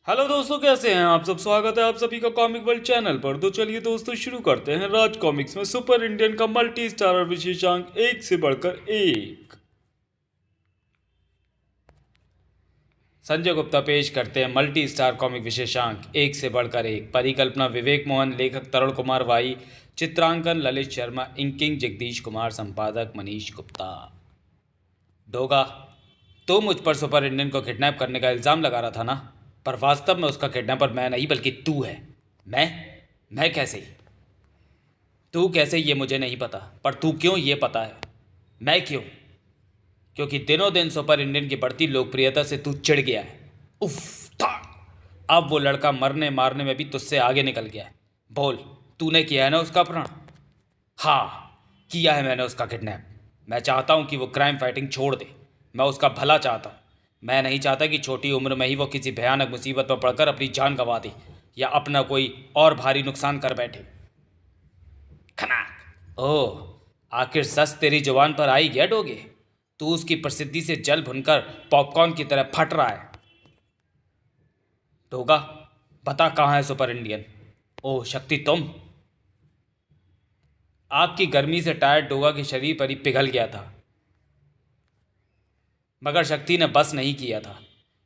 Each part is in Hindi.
हेलो दोस्तों, कैसे हैं आप सब। स्वागत है आप सभी का कॉमिक वर्ल्ड चैनल पर। तो चलिए दोस्तों, शुरू करते हैं राज कॉमिक्स में सुपर इंडियन का मल्टी स्टारर विशेषांक एक से बढ़कर एक। संजय गुप्ता पेश करते हैं मल्टी स्टार कॉमिक विशेषांक एक से बढ़कर एक। परिकल्पना विवेक मोहन, लेखक तरुण कुमार वाई, चित्रांकन ललित शर्मा, इंकिंग जगदीश कुमार, संपादक मनीष गुप्ता। डोगा, तो मुझ पर सुपर इंडियन को किडनैप करने का इल्ज़ाम लगा रहा था ना, पर वास्तव में उसका किडनैपर मैं नहीं बल्कि तू है। मैं कैसे? तू कैसे ये मुझे नहीं पता, पर तू क्यों ये पता है। मैं क्यों? क्योंकि दिनों दिन सुपर इंडियन की बढ़ती लोकप्रियता से तू चिढ़ गया है। उफ था। अब वो लड़का मरने मारने में भी तुझसे आगे निकल गया है। बोल, तूने किया है ना उसका अपहरण? हाँ, किया है मैंने उसका किडनैप। मैं चाहता हूँ कि वो क्राइम फाइटिंग छोड़ दे। मैं उसका भला चाहता हूँ। मैं नहीं चाहता कि छोटी उम्र में ही वो किसी भयानक मुसीबत पर पड़कर अपनी जान गंवा दे या अपना कोई और भारी नुकसान कर बैठे। खनाक। ओह, आखिर सच तेरी जुबान पर आई गया डोगे। तू उसकी प्रसिद्धि से जल भुनकर पॉपकॉर्न की तरह फट रहा है। डोगा, बता कहाँ है सुपर इंडियन। ओह शक्ति, तुम। आग की गर्मी से टायर्ड डोगा के शरीर पर ही पिघल गया था, मगर शक्ति ने बस नहीं किया था।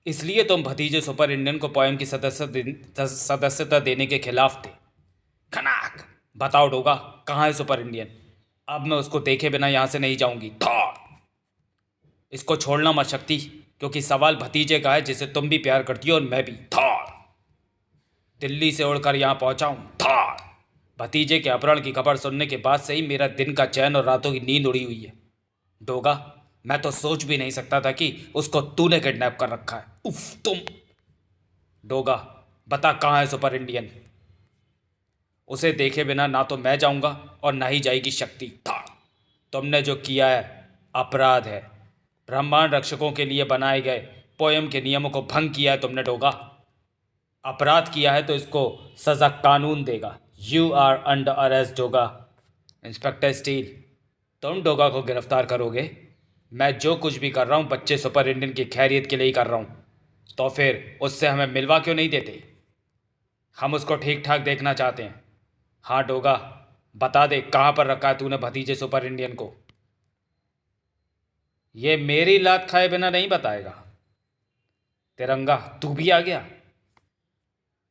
इसलिए तुम भतीजे सुपर इंडियन को पोएम की सदस्यता देने के खिलाफ थे। खनाक। बताओ डोगा, कहाँ है सुपर इंडियन। अब मैं उसको देखे बिना यहाँ से नहीं जाऊंगी। थॉर। इसको छोड़ना मत शक्ति, क्योंकि सवाल भतीजे का है जिसे तुम भी प्यार करती हो और मैं भी। थॉर। दिल्ली से उड़कर यहाँ पहुंचा हूँ। थॉर। भतीजे के अपहरण की खबर सुनने के बाद से ही मेरा दिन का चैन और रातों की नींद उड़ी हुई है। डोगा, मैं तो सोच भी नहीं सकता था कि उसको तूने किडनैप कर रखा है। उफ तुम। डोगा, बता कहाँ है सुपर इंडियन। उसे देखे बिना ना तो मैं जाऊंगा और ना ही जाएगी शक्ति। था। तुमने जो किया है अपराध है। ब्रह्मांड रक्षकों के लिए बनाए गए पोयम के नियमों को भंग किया है तुमने डोगा। अपराध किया है तो इसको सजा कानून देगा। You are under arrest Doga. Inspector Steel, तुम डोगा को गिरफ्तार करोगे। मैं जो कुछ भी कर रहा हूँ बच्चे सुपर इंडियन की खैरियत के लिए ही कर रहा हूँ। तो फिर उससे हमें मिलवा क्यों नहीं देते। हम उसको ठीक ठाक देखना चाहते हैं। हाँ डोगा, बता दे कहाँ पर रखा है तूने भतीजे सुपर इंडियन को। ये मेरी लात खाए बिना नहीं बताएगा। तिरंगा, तू भी आ गया।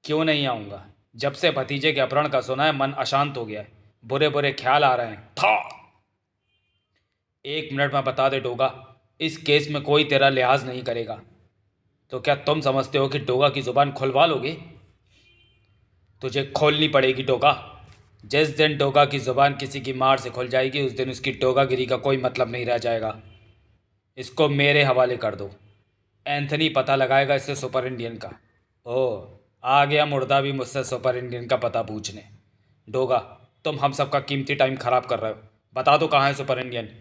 क्यों नहीं आऊँगा। जब से भतीजे के अपहरण का सुना है मन अशांत हो गया है। बुरे बुरे ख्याल आ रहे हैं। था। 1 मिनट में बता दे डोगा, इस केस में कोई तेरा लिहाज नहीं करेगा। तो क्या तुम समझते हो कि डोगा की जुबान खुलवा लोगे। तुझे खोलनी पड़ेगी डोगा। जिस दिन डोगा की जुबान किसी की मार से खुल जाएगी उस दिन उसकी डोगागिरी का कोई मतलब नहीं रह जाएगा। इसको मेरे हवाले कर दो। एंथनी पता लगाएगा इससे सुपर इंडियन का। ओह, आ गया मुर्दा भी मुझसे सुपर इंडियन का पता पूछने। डोगा, तुम हम सबका कीमती टाइम खराब कर रहे हो। बता दो कहाँ है सुपर इंडियन।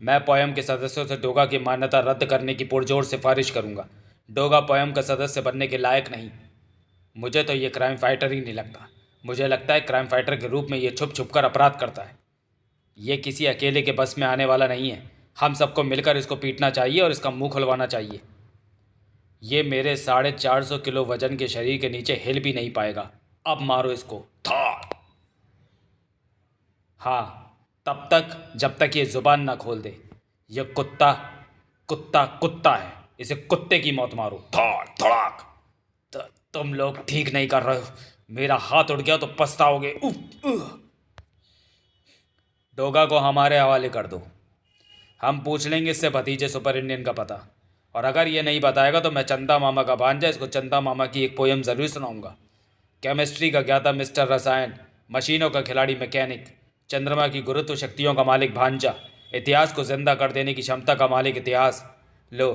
मैं पोयम के सदस्यों से डोगा की मान्यता रद्द करने की पुरजोर सिफारिश करूंगा। डोगा पोयम का सदस्य बनने के लायक नहीं। मुझे तो ये क्राइम फाइटर ही नहीं लगता। मुझे लगता है क्राइम फाइटर के रूप में ये छुप छुप कर अपराध करता है। ये किसी अकेले के बस में आने वाला नहीं है। हम सबको मिलकर इसको पीटना चाहिए और इसका मुंह खुलवाना चाहिए। ये मेरे 450 किलो वजन के शरीर के नीचे हिल भी नहीं पाएगा। अब मारो इसको। था। हाँ, तब तक जब तक ये जुबान ना खोल दे। ये कुत्ता कुत्ता कुत्ता है। इसे कुत्ते की मौत मारो। थड़ थड़ाक। तुम लोग ठीक नहीं कर रहे हो। मेरा हाथ उड़ गया तो पछताओगे। उफ उह। डोगा को हमारे हवाले कर दो। हम पूछ लेंगे इससे भतीजे सुपर इंडियन का पता। और अगर ये नहीं बताएगा तो मैं चंदा मामा का भांजा इसको चंदा मामा की एक पोयम ज़रूर सुनाऊंगा। केमिस्ट्री का ज्ञाता मिस्टर रसायन, मशीनों का खिलाड़ी मैकेनिक, चंद्रमा की गुरुत्व शक्तियों का मालिक भांजा, इतिहास को जिंदा कर देने की क्षमता का मालिक इतिहास। लो,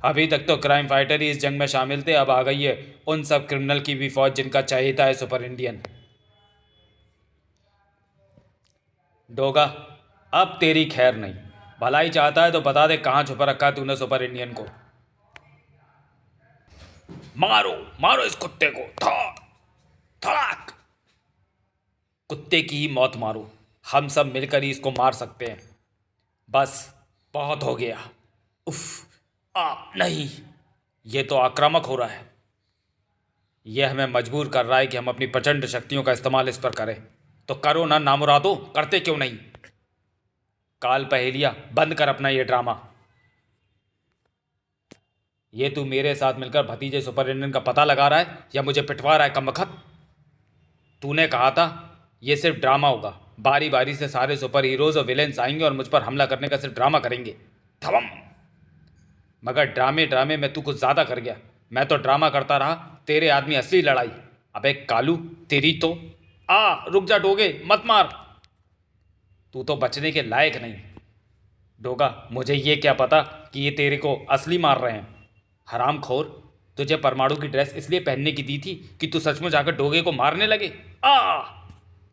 अभी तक तो क्राइम फाइटर ही इस जंग में शामिल थे, अब आ गई है उन सब क्रिमिनल की भी फौज जिनका चहेता है सुपर इंडियन। डोगा, अब तेरी खैर नहीं। भलाई चाहता है तो बता दे कहाँ छुपा रखा है तूने सुपर इंडियन को। मारो मारो इस कुत्ते को। धड़ाक। कुत्ते की ही मौत मारो। हम सब मिलकर ही इसको मार सकते हैं। बस, बहुत हो गया। उफ। नहीं, ये तो आक्रामक हो रहा है। यह हमें मजबूर कर रहा है कि हम अपनी प्रचंड शक्तियों का इस्तेमाल इस पर करें। तो करो ना नामुरादो, करते क्यों नहीं? काल पहेलिया, बंद कर अपना ये ड्रामा। ये तू मेरे साथ मिलकर भतीजे सुपर इंडियन का पता लगा रहा है या मुझे पिटवा रहा है कमबख्त? तूने कहा था ये सिर्फ ड्रामा होगा, बारी बारी से सारे सुपर हीरोज और विलेंस आएंगे और मुझ पर हमला करने का सिर्फ ड्रामा करेंगे। थवम। मगर ड्रामे ड्रामे में तू कुछ ज़्यादा कर गया। मैं तो ड्रामा करता रहा, तेरे आदमी असली लड़ाई। अबे कालू, तेरी तो रुक जा डोगे, मत मार। तू तो बचने के लायक नहीं। डोगा, मुझे ये क्या पता कि ये तेरे को असली मार रहे हैं। हराम खोर, तुझे परमाणु की ड्रेस इसलिए पहनने की दी थी कि तू सचमुच आकर डोगे को मारने लगे।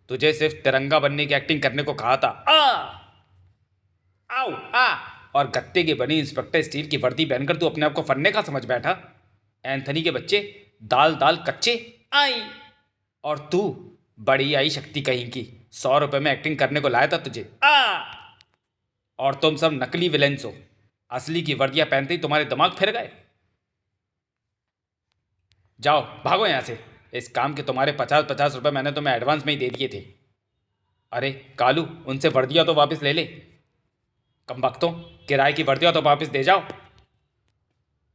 तुझे सिर्फ तिरंगा बनने की एक्टिंग करने को कहा था। आओ और गत्ते की बनी इंस्पेक्टर स्टील की वर्दी पहनकर तू अपने आप को फन्ने का समझ बैठा। एंथनी के बच्चे, दाल दाल कच्चे। आई और तू बड़ी आई शक्ति कहीं की, 100 रुपए में एक्टिंग करने को लाया था तुझे। और तुम सब नकली विलेंस हो। असली की वर्दियां पहनते ही तुम्हारे दिमाग फिर गए। जाओ भागो यहाँ से। इस काम के तुम्हारे 50-50 रुपए मैंने तुम्हें एडवांस में ही दे दिए थे। अरे कालू, उनसे वर्दियां तो वापस ले ले। कमबख्तों, किराए की वर्दियां तो वापस दे जाओ।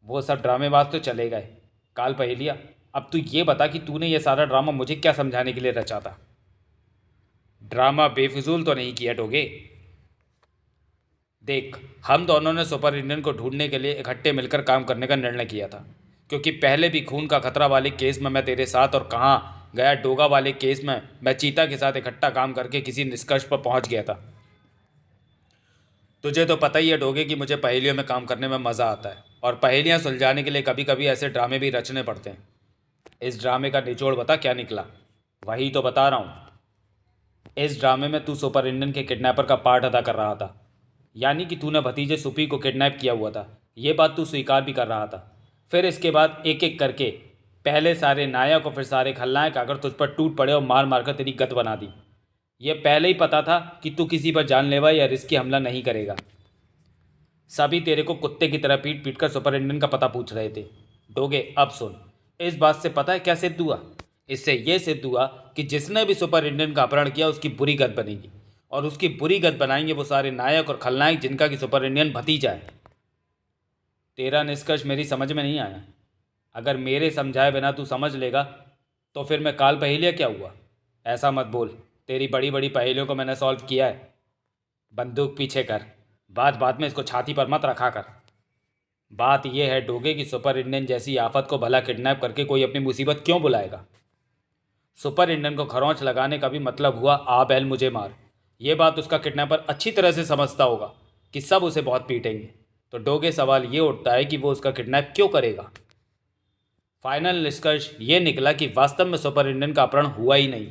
वो सब ड्रामेबाज तो चले गए। काल पहेलिया, अब तू ये बता कि तूने ये सारा ड्रामा मुझे क्या समझाने के लिए रचा था? ड्रामा बेफिजूल तो नहीं किया डोगे। देख, हम दोनों ने सुपर इंडियन को ढूंढने के लिए इकट्ठे मिलकर काम करने का निर्णय किया था, क्योंकि पहले भी खून का खतरा वाले केस में मैं तेरे साथ और कहाँ गया डोगा वाले केस में मैं चीता के साथ इकट्ठा काम करके किसी निष्कर्ष पर पहुंच गया था। तुझे तो पता ही है डोगे कि मुझे पहेलियों में काम करने में मज़ा आता है, और पहेलियाँ सुलझाने के लिए कभी कभी ऐसे ड्रामे भी रचने पड़ते हैं। इस ड्रामे का निचोड़ बता, क्या निकला? वही तो बता रहा हूँ। इस ड्रामे में तू सुपर इंडियन के किडनैपर का पार्ट अदा कर रहा था, यानी कि तूने भतीजे सुपी को किडनैप किया हुआ था। ये बात तू स्वीकार भी कर रहा था। फिर इसके बाद एक एक करके पहले सारे नायक और फिर सारे खलनायक आकर तुझ पर टूट पड़े और मार मार कर तेरी गत बना दी। ये पहले ही पता था कि तू किसी पर जानलेवा या रिस्की हमला नहीं करेगा। सभी तेरे को कुत्ते की तरह पीट पीट कर सुपर इंडियन का पता पूछ रहे थे। डोगे, अब सुन, इस बात से पता है क्या सिद्ध हुआ? इससे यह सिद्ध हुआ कि जिसने भी सुपर इंडियन का अपहरण किया उसकी बुरी गत बनेगी, और उसकी बुरी गत बनाएंगे वो सारे नायक और खलनायक जिनका कि सुपर इंडियन भतीजा है। तेरा निष्कर्ष मेरी समझ में नहीं आया। अगर मेरे समझाए बिना तू समझ लेगा तो फिर मैं काल पहेलिया क्या हुआ? ऐसा मत बोल, तेरी बड़ी बड़ी पहेलियों को मैंने सॉल्व किया है। बंदूक पीछे कर, बात बात में इसको छाती पर मत रखा कर। बात यह है डोगे कि सुपर इंडियन जैसी आफत को भला किडनैप करके कोई अपनी मुसीबत क्यों बुलाएगा? सुपर इंडियन को खरोंच लगाने का भी मतलब हुआ आ बैल मुझे मार। ये बात उसका किडनैपर अच्छी तरह से समझता होगा कि सब उसे बहुत पीटेंगे। तो डोगे, सवाल ये उठता है कि वो उसका किडनैप क्यों करेगा? फाइनल निष्कर्ष ये निकला कि वास्तव में सुपर इंडियन का अपहरण हुआ ही नहीं।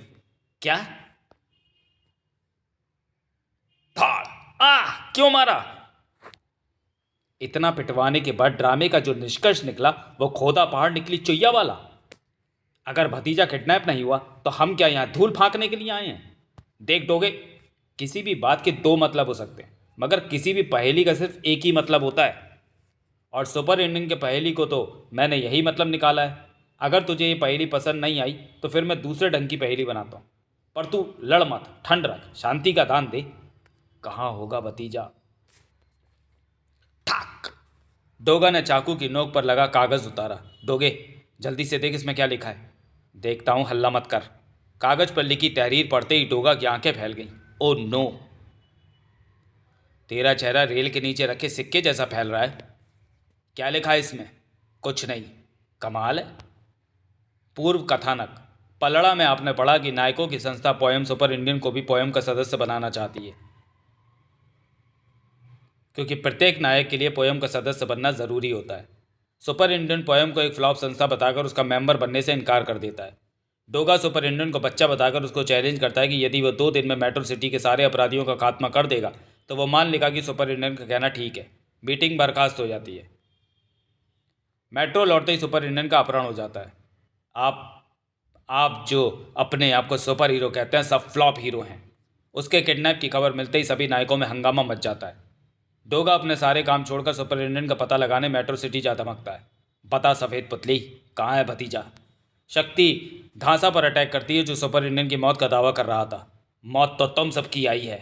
क्या? फाड़! क्यों मारा? इतना पिटवाने के बाद ड्रामे का जो निष्कर्ष निकला वो खोदा पहाड़ निकली चुईया वाला। अगर भतीजा किडनैप नहीं हुआ तो हम क्या यहाँ धूल फांकने के लिए आए हैं? देख डोगे, किसी भी बात के दो मतलब हो सकते हैं, मगर किसी भी पहेली का सिर्फ एक ही मतलब होता है। और सुपर इंडियन के पहेली को तो मैंने यही मतलब निकाला है। अगर तुझे ये पहेली पसंद नहीं आई तो फिर मैं दूसरे ढंग की पहेली बनाता हूँ, पर तू लड़ मत, ठंड रख, शांति का दान दे। कहाँ होगा भतीजा? ठाक! डोगा ने चाकू की नोक पर लगा कागज उतारा। डोगे, जल्दी से देख इसमें क्या लिखा है। देखता हूँ, हल्ला मत कर। कागज पर लिखी तहरीर पढ़ते ही डोगा की आंखें फैल गईं। Oh no! तेरा चेहरा रेल के नीचे रखे सिक्के जैसा फैल रहा है। क्या लिखा है इसमें? कुछ नहीं। कमाल है। पूर्व कथानक, पलड़ा में आपने पढ़ा कि नायकों की संस्था पोयम सुपर इंडियन को भी पोयम का सदस्य बनाना चाहती है, क्योंकि प्रत्येक नायक के लिए पोयम का सदस्य बनना ज़रूरी होता है। सुपर इंडियन पोयम को एक फ्लॉप संस्था बताकर उसका मेंबर बनने से इनकार कर देता है। डोगा सुपर इंडियन को बच्चा बताकर उसको चैलेंज करता है कि यदि वह 2 दिन में मेट्रो सिटी के सारे अपराधियों का खात्मा कर देगा तो वह मान लेगा कि सुपर इंडियन का कहना ठीक है। मीटिंग बर्खास्त हो जाती है। मेट्रो लौटते ही सुपर इंडियन का अपहरण हो जाता है। आप जो अपने आप को सुपर हीरो कहते हैं सब फ्लॉप हीरो हैं। उसके किडनैप की खबर मिलते ही सभी नायकों में हंगामा मच जाता है। डोगा अपने सारे काम छोड़कर सुपर इंडियन का पता लगाने मेट्रो सिटी जा धमकता है। बता सफ़ेद पुतली, कहाँ है भतीजा? शक्ति धांसा पर अटैक करती है जो सुपर इंडियन की मौत का दावा कर रहा था। मौत तो तुम सबकी आई है।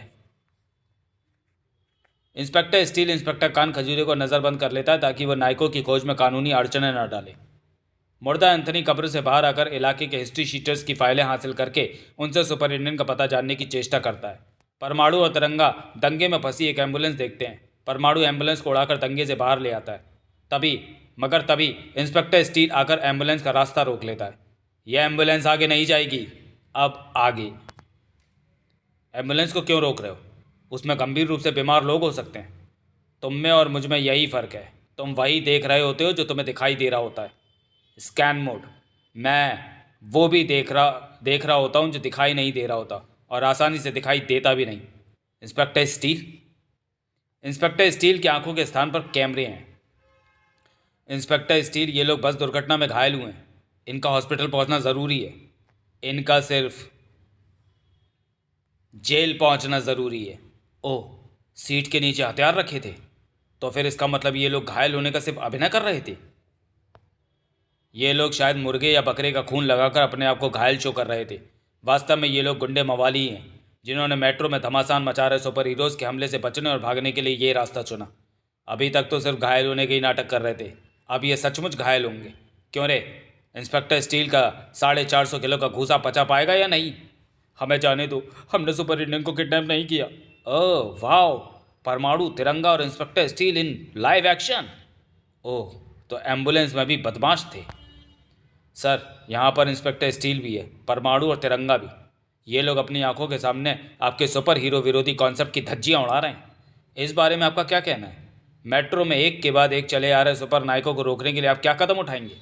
इंस्पेक्टर स्टील इंस्पेक्टर कान खजूरे को नज़रबंद कर लेता है ताकि वह नायकों की खोज में कानूनी अड़चने न डाले। मुर्दा एंथनी कब्र से बाहर आकर इलाके के हिस्ट्री शीटर्स की फाइलें हासिल करके उनसे सुपर इंडियन का पता जानने की चेष्टा करता है। परमाणु और तिरंगा दंगे में फंसी एक एम्बुलेंस देखते हैं। परमाणु एम्बुलेंस को उड़ाकर दंगे से बाहर ले आता है। तभी इंस्पेक्टर स्टील आकर एम्बुलेंस का रास्ता रोक लेता है। यह एम्बुलेंस आगे नहीं जाएगी। अब आगे। एम्बुलेंस को क्यों रोक रहे हो? उसमें गंभीर रूप से बीमार लोग हो सकते हैं। तुम में और मुझ में यही फ़र्क है। तुम वही देख रहे होते हो जो तुम्हें दिखाई दे रहा होता है। Scan mode. मैं वो भी देख रहा होता हूँ जो दिखाई नहीं दे रहा होता, और आसानी से दिखाई देता भी नहीं। इंस्पेक्टर स्टील की आंखों के स्थान पर कैमरे हैं। इंस्पेक्टर स्टील, ये लोग बस दुर्घटना में घायल हुए हैं। इनका हॉस्पिटल पहुंचना ज़रूरी है। इनका सिर्फ जेल पहुंचना ज़रूरी है। ओह, सीट के नीचे हथियार रखे थे? तो फिर इसका मतलब ये लोग घायल होने का सिर्फ अभिनय कर रहे थे। ये लोग शायद मुर्गे या बकरे का खून लगाकर अपने आप को घायल शो कर रहे थे। वास्तव में ये लोग गुंडे मवाली हैं जिन्होंने मेट्रो में घमासान मचा रहे सुपर हीरोज़ के हमले से बचने और भागने के लिए ये रास्ता चुना। अभी तक तो सिर्फ घायल होने के ही नाटक कर रहे थे, अब ये सचमुच घायल होंगे। क्यों रे? इंस्पेक्टर स्टील का 450 किलो का घूसा पचा पाएगा या नहीं? हमें जाने दो, हमने सुपर इंडियन को किडनैप नहीं किया। ओह वाओ, परमाणु, तिरंगा और inspector steel in live action. Oh, तो एम्बुलेंस में भी बदमाश थे। सर, यहाँ पर इंस्पेक्टर स्टील भी है, परमाणु और तिरंगा भी। ये लोग अपनी आंखों के सामने आपके सुपर हीरो विरोधी कॉन्सेप्ट की धज्जियाँ उड़ा रहे हैं। इस बारे में आपका क्या कहना है? मेट्रो में एक के बाद एक चले आ रहे सुपर नायकों को रोकने के लिए आप क्या कदम उठाएंगे?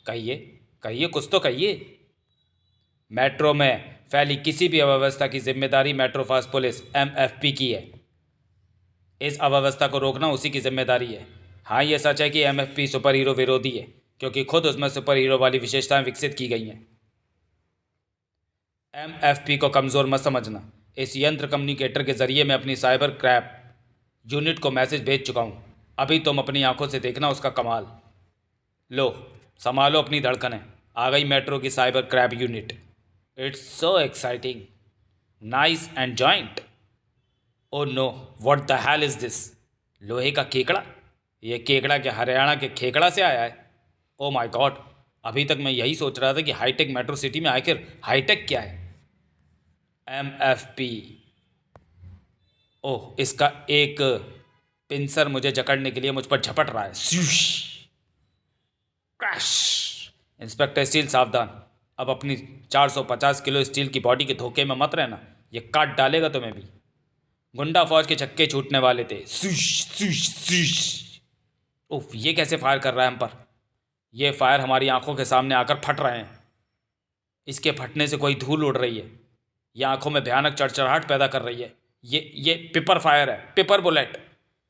कहिए कहिए, कुछ तो कहिए। मेट्रो में फैली किसी भी अव्यवस्था की जिम्मेदारी मेट्रो फास्ट पुलिस MFP की है। इस अव्यवस्था को रोकना उसी की जिम्मेदारी है। हाँ, ये सच है कि MFP सुपर हीरो विरोधी है, क्योंकि खुद उसमें सुपर हीरो वाली विशेषताएं विकसित की गई हैं। MFP को कमज़ोर मत समझना। इस यंत्र कम्युनिकेटर के जरिए मैं अपनी साइबर क्रैप यूनिट को मैसेज भेज चुका हूँ। अभी तुम अपनी आंखों से देखना उसका कमाल। लो, संभालो अपनी धड़कनें। आ गई मेट्रो की cyber crab unit. It's so exciting, nice and joint. Oh no, what the hell is this? लोहे का केकड़ा? ये केकड़ा क्या हरियाणा के खेकड़ा से आया है? ओ माय गॉड, अभी तक मैं यही सोच रहा था कि हाईटेक मेट्रो सिटी में आखिर हाईटेक क्या है। MFP। ओह, इसका एक पिंसर मुझे जकड़ने के लिए मुझ पर झपट रहा है। क्रैश। इंस्पेक्टर स्टील सावधान, अब अपनी 450 किलो स्टील की बॉडी के धोखे में मत रहना, ये काट डालेगा तुम्हें भी। गुंडा फौज के छक्के छूटने वाले थे। उफ, ये कैसे फायर कर रहा है हम पर? ये फायर हमारी आंखों के सामने आकर फट रहे हैं। इसके फटने से कोई धूल उड़ रही है। ये आंखों में भयानक चढ़चढ़ाहट पैदा कर रही है। ये पेपर फायर है, पेपर बुलेट।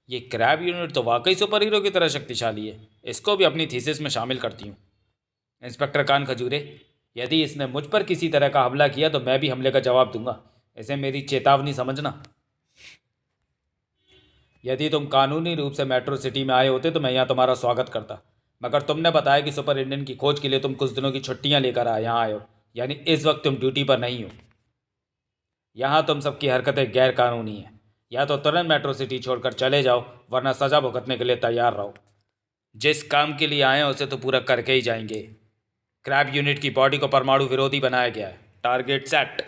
ये क्रैब यूनिट तो वाकई सुपर हीरो की तरह शक्तिशाली है। इसको भी अपनी थीसिस में शामिल करती हूँ। इंस्पेक्टर कान खजूरे, यदि इसने मुझ पर किसी तरह का हमला किया तो मैं भी हमले का जवाब दूंगा। इसे मेरी चेतावनी समझना। यदि तुम कानूनी रूप से मेट्रो सिटी में आए होते तो मैं यहाँ तुम्हारा स्वागत करता, मगर तुमने बताया कि सुपर इंडियन की खोज के लिए तुम कुछ दिनों की छुट्टियाँ लेकर यहाँ आए हो, यानी इस वक्त तुम ड्यूटी पर नहीं हो। यहाँ तुम सबकी हरकतें गैर कानूनी हैं। या तो तुरंत मेट्रो सिटी छोड़कर चले जाओ, वरना सज़ा भुगतने के लिए तैयार रहो। जिस काम के लिए आए हैं उसे तो पूरा करके ही जाएंगे। क्रैब यूनिट की बॉडी को परमाणु विरोधी बनाया गया है। Target set.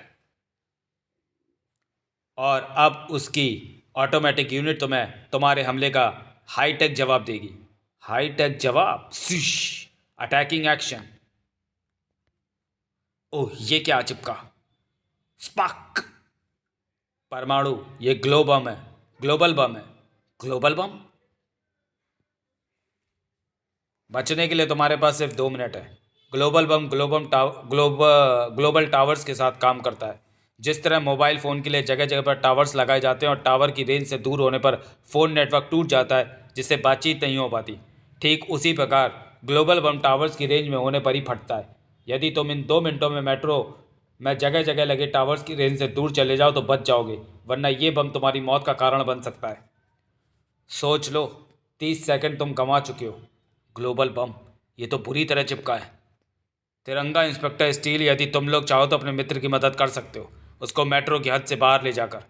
और अब उसकी ऑटोमेटिक यूनिट तुम्हारे हमले का हाईटेक जवाब देगी। हाईटेक जवाब। Attacking action. ओह, ये क्या चिपका? स्पार्क। परमाणु, ये ग्लोबल बम है। ग्लोबल बम? बचने के लिए तुम्हारे पास सिर्फ 2 मिनट है। ग्लोबल बम ग्लोबल टावर्स के साथ काम करता है। जिस तरह मोबाइल फ़ोन के लिए जगह जगह पर टावर्स लगाए जाते हैं और टावर की रेंज से दूर होने पर फ़ोन नेटवर्क टूट जाता है जिससे बातचीत नहीं हो पाती, ठीक उसी प्रकार ग्लोबल बम टावर्स की रेंज में होने पर ही फटता है। यदि तुम इन 2 मिनटों में मेट्रो में जगह जगह लगे टावर्स की रेंज से दूर चले जाओ तो बच जाओगे, वरना ये बम तुम्हारी मौत का कारण बन सकता है। सोच लो, 30 सेकंड तुम गंवा चुके हो। ग्लोबल बम, ये तो बुरी तरह चिपका है। तिरंगा इंस्पेक्टर स्टील, यदि तुम लोग चाहो तो अपने मित्र की मदद कर सकते हो, उसको मेट्रो की हद से बाहर ले जाकर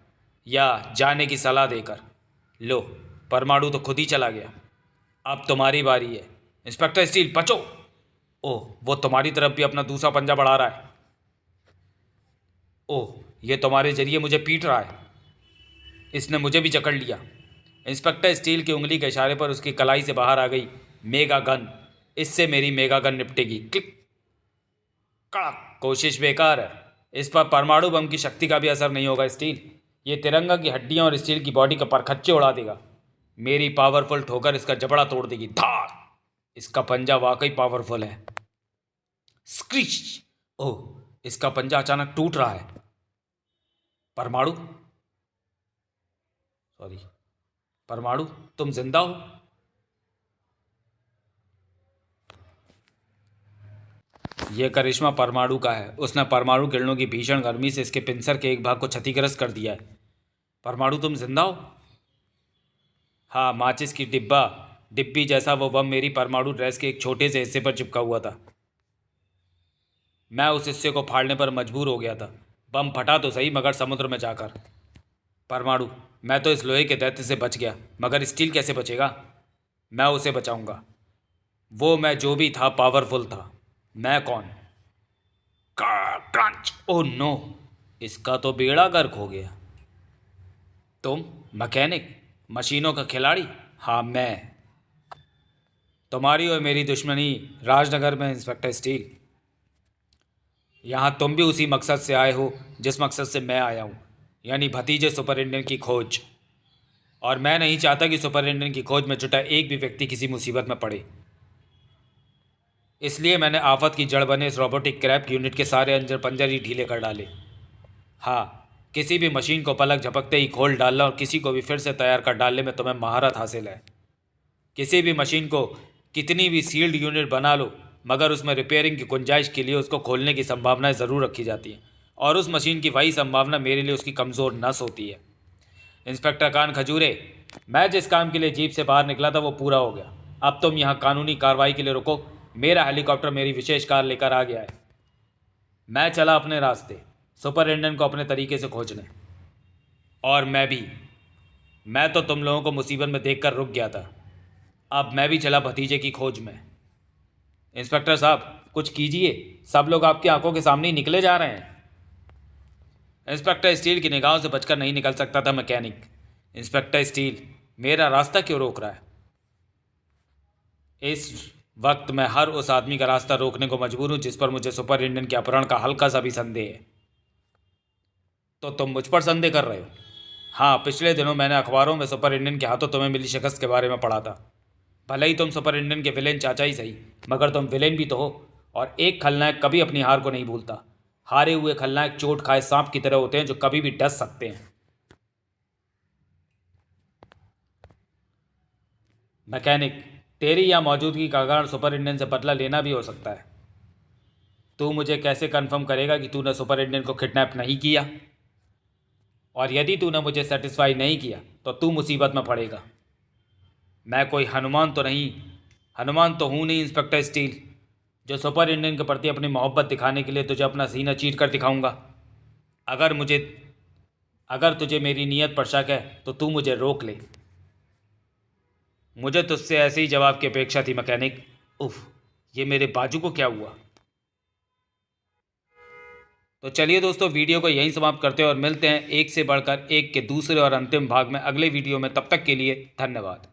या जाने की सलाह देकर। लो, परमाणु तो खुद ही चला गया। अब तुम्हारी बारी है। इंस्पेक्टर स्टील, बचो। ओह, वो तुम्हारी तरफ भी अपना दूसरा पंजा बढ़ा रहा है। ओह, ये तुम्हारे जरिए मुझे पीट रहा है। इसने मुझे भी जकड़ लिया। इंस्पेक्टर स्टील की उंगली के इशारे पर उसकी कलाई से बाहर आ गई मेगा गन। इससे मेरी मेगा गन निपटेगी। क्लिक। कड़क। कोशिश बेकार है। इस पर परमाणु बम की शक्ति का भी असर नहीं होगा स्टील। ये तिरंगा की हड्डियां और स्टील की बॉडी का परखच्चे उड़ा देगा। मेरी पावरफुल ठोकर इसका जबड़ा तोड़ देगी। धाड़। इसका पंजा वाकई पावरफुल है। स्क्रीच। ओह, इसका पंजा अचानक टूट रहा है। परमाणु, सॉरी, परमाणु, तुम जिंदा हो? यह करिश्मा परमाणु का है। उसने परमाणु किरणों की भीषण गर्मी से इसके पिंसर के एक भाग को क्षतिग्रस्त कर दिया है। परमाणु, तुम जिंदा हो? हाँ, माचिस की डिब्बी जैसा वो बम मेरी परमाणु ड्रेस के एक छोटे से हिस्से पर चिपका हुआ था। मैं उस हिस्से को फाड़ने पर मजबूर हो गया था। बम फटा तो सही, मगर समुद्र में जाकर। परमाणु, मैं तो इस लोहे के दैत्य से बच गया, मगर स्टील कैसे बचेगा? मैं उसे बचाऊंगा। वो मैं जो भी था, पावरफुल था। मैं कौन? क्रंच। ओह नो, इसका तो बेड़ा गर्क हो गया। तुम मैकेनिक, मशीनों का खिलाड़ी? हाँ, मैं। तुम्हारी और मेरी दुश्मनी राजनगर में, इंस्पेक्टर स्टील। यहाँ तुम भी उसी मकसद से आए हो जिस मकसद से मैं आया हूँ, यानी भतीजे सुपरिटेंडेंट की खोज। और मैं नहीं चाहता कि सुपरिटेंडेंट की खोज में जुटा एक भी व्यक्ति किसी मुसीबत में पड़े। इसलिए मैंने आफत की जड़ बने इस रोबोटिक क्रैप यूनिट के सारे अंजर पंजर ही ढीले कर डाले। हाँ, किसी भी मशीन को पलक झपकते ही खोल डालना और किसी को भी फिर से तैयार कर डालने में तुम्हें महारत हासिल है। किसी भी मशीन को कितनी भी सील्ड यूनिट बना लो, मगर उसमें रिपेयरिंग की गुंजाइश के लिए उसको खोलने की संभावनाएं ज़रूर रखी जाती हैं, और उस मशीन की वही संभावना मेरे लिए उसकी कमज़ोर नस होती है। इंस्पेक्टर कान खजूरे, मैं जिस काम के लिए जीप से बाहर निकला था वो पूरा हो गया। अब तुम यहाँ कानूनी कार्रवाई के लिए रुको। मेरा हेलीकॉप्टर मेरी विशेष कार लेकर आ गया है। मैं चला अपने रास्ते, सुपरिटेंडेंट को अपने तरीके से खोजने। और मैं भी। मैं तो तुम लोगों को मुसीबत में देखकर रुक गया था। अब मैं भी चला भतीजे की खोज में। इंस्पेक्टर साहब, कुछ कीजिए। सब लोग आपकी आंखों के सामने ही निकले जा रहे हैं। इंस्पेक्टर स्टील की निगाहों से बचकर नहीं निकल सकता था मैकेनिक। इंस्पेक्टर स्टील, मेरा रास्ता क्यों रोक रहा है? इस वक्त मैं हर उस आदमी का रास्ता रोकने को मजबूर हूं जिस पर मुझे सुपरिटेंडेंट के अपहरण का हल्का सा भी संदेह है। तो तुम मुझ पर संदेह कर रहे हो? हाँ, पिछले दिनों मैंने अखबारों में सुपरिटेंडेंट के हाथों तुम्हें मिली शिकस्त के बारे में पढ़ा था। भले ही तुम सुपरिटेंडेंट के विलेन चाचा ही सही, मगर तुम विलेन भी तो हो। और एक खलनायक कभी अपनी हार को नहीं भूलता। हारे हुए खलनायक चोट खाए सांप की तरह होते हैं जो कभी भी डस सकते हैं। मैकेनिक, तेरी या मौजूदगी का कारण सुपरिटेंडेंट से बदला लेना भी हो सकता है। तू मुझे कैसे कंफर्म करेगा कि तूने सुपरिटेंडेंट को किडनैप नहीं किया? और यदि तूने मुझे सेटिस्फाई नहीं किया तो तू मुसीबत में पड़ेगा। मैं कोई हनुमान तो हूँ नहीं इंस्पेक्टर स्टील, जो सुपरिटेंडेंट के प्रति अपनी मोहब्बत दिखाने के लिए तुझे अपना सीना चीर कर दिखाऊंगा। अगर तुझे मेरी नीयत पर शक है तो तू मुझे रोक ले। मुझे तुझसे ऐसे ही जवाब की अपेक्षा थी मैकेनिक। उफ, ये मेरे बाजू को क्या हुआ? तो चलिए दोस्तों, वीडियो को यहीं समाप्त करते हैं और मिलते हैं एक से बढ़कर एक के दूसरे और अंतिम भाग में अगले वीडियो में। तब तक के लिए धन्यवाद।